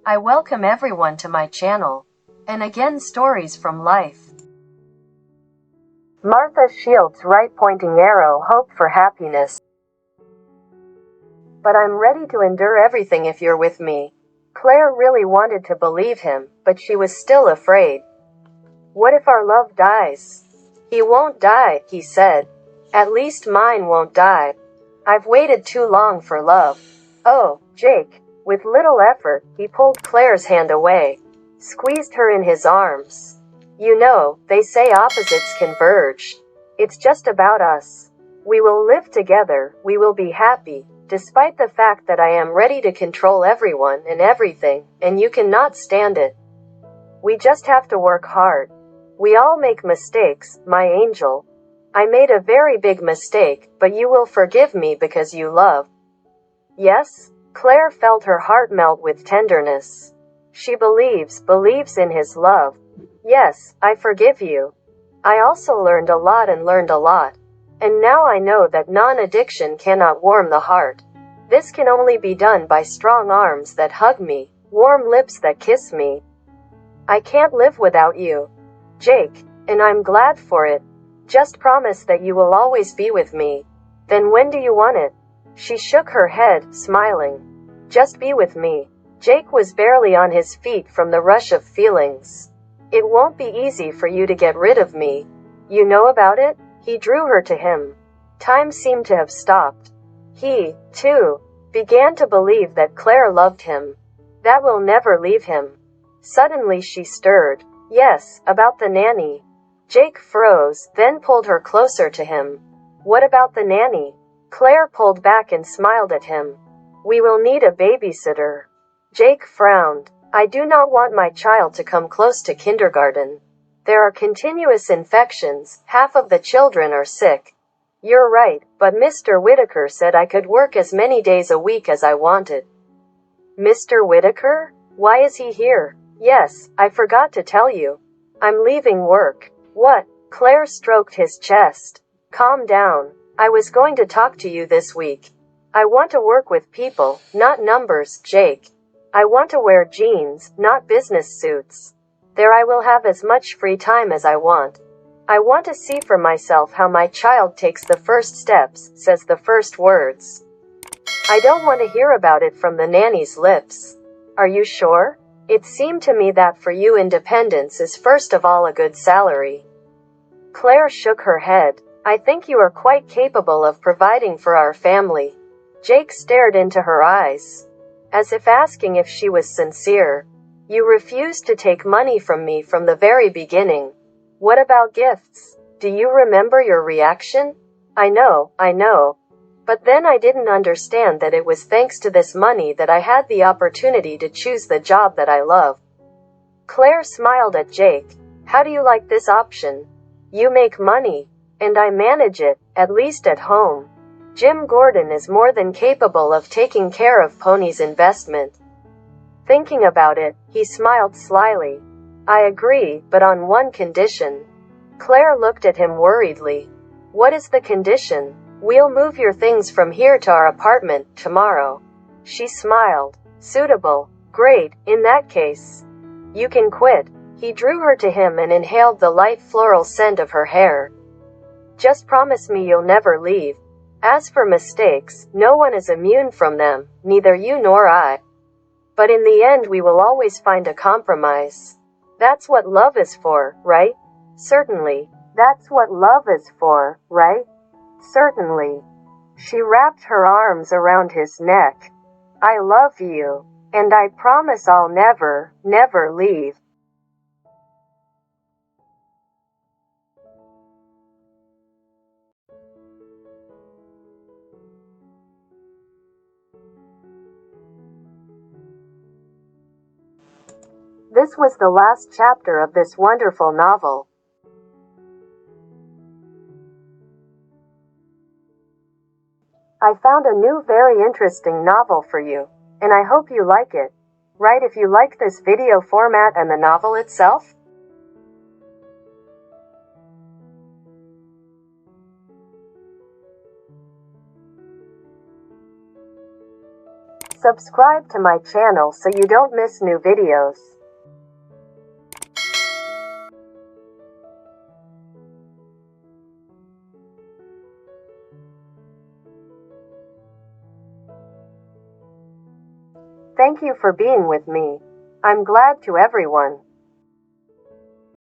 I welcome everyone to my channel. And again, stories from life. Martha Shields' right pointing arrow, hope for happiness. But I'm ready to endure everything if you're with me. Claire really wanted to believe him, but she was still afraid. What if our love dies? He won't die, he said. At least mine won't die. I've waited too long for love. Oh, Jake. With little effort, he pulled Claire's hand away, squeezed her in his arms. You know, they say opposites converge. It's just about us. We will live together, we will be happy, despite the fact that I am ready to control everyone and everything, and you cannot stand it. We just have to work hard. We all make mistakes, my angel. I made a very big mistake, but you will forgive me because you love. Yes? Claire felt her heart melt with tenderness. She believes in his love. Yes, I forgive you. I also learned a lot. And now I know that non-addiction cannot warm the heart. This can only be done by strong arms that hug me, warm lips that kiss me. I can't live without you, Jake, and I'm glad for it. Just promise that you will always be with me. Then when do you want it? She shook her head, smiling. Just be with me. Jake was barely on his feet from the rush of feelings. It won't be easy for you to get rid of me. You know about it? He drew her to him. Time seemed to have stopped. He, too, began to believe that Claire loved him. That will never leave him. Suddenly she stirred. Yes, about the nanny. Jake froze, then pulled her closer to him. What about the nanny? Claire pulled back and smiled at him. We will need a babysitter. Jake frowned. I do not want my child to come close to kindergarten. There are continuous infections, half of the children are sick. You're right, but Mr. Whitaker said I could work as many days a week as I wanted. Mr. Whitaker? Why is he here? Yes, I forgot to tell you. I'm leaving work. What? Claire stroked his chest. Calm down. I was going to talk to you this week. I want to work with people, not numbers, Jake. I want to wear jeans, not business suits. There I will have as much free time as I want. I want to see for myself how my child takes the first steps, says the first words. I don't want to hear about it from the nanny's lips. Are you sure? It seemed to me that for you independence is first of all a good salary. Claire shook her head. I think you are quite capable of providing for our family. Jake stared into her eyes, as if asking if she was sincere. You refused to take money from me from the very beginning. What about gifts? Do you remember your reaction? I know. But then I didn't understand that it was thanks to this money that I had the opportunity to choose the job that I love. Claire smiled at Jake. How do you like this option? You make money, and I manage it, at least at home. Jim Gordon is more than capable of taking care of Pony's investment. Thinking about it, he smiled slyly. I agree, but on one condition. Claire looked at him worriedly. What is the condition? We'll move your things from here to our apartment tomorrow. She smiled. Suitable. Great, in that case. You can quit. He drew her to him and inhaled the light floral scent of her hair. Just promise me you'll never leave. As for mistakes, no one is immune from them, neither you nor I. But in the end we will always find a compromise. That's what love is for, right? Certainly. That's what love is for, right? Certainly. She wrapped her arms around his neck. I love you. And I promise I'll never leave. This was the last chapter of this wonderful novel. I found a new very interesting novel for you, and I hope you like it. Write if you like this video format and the novel itself. Subscribe to my channel so you don't miss new videos. Thank you for being with me. I'm glad to everyone.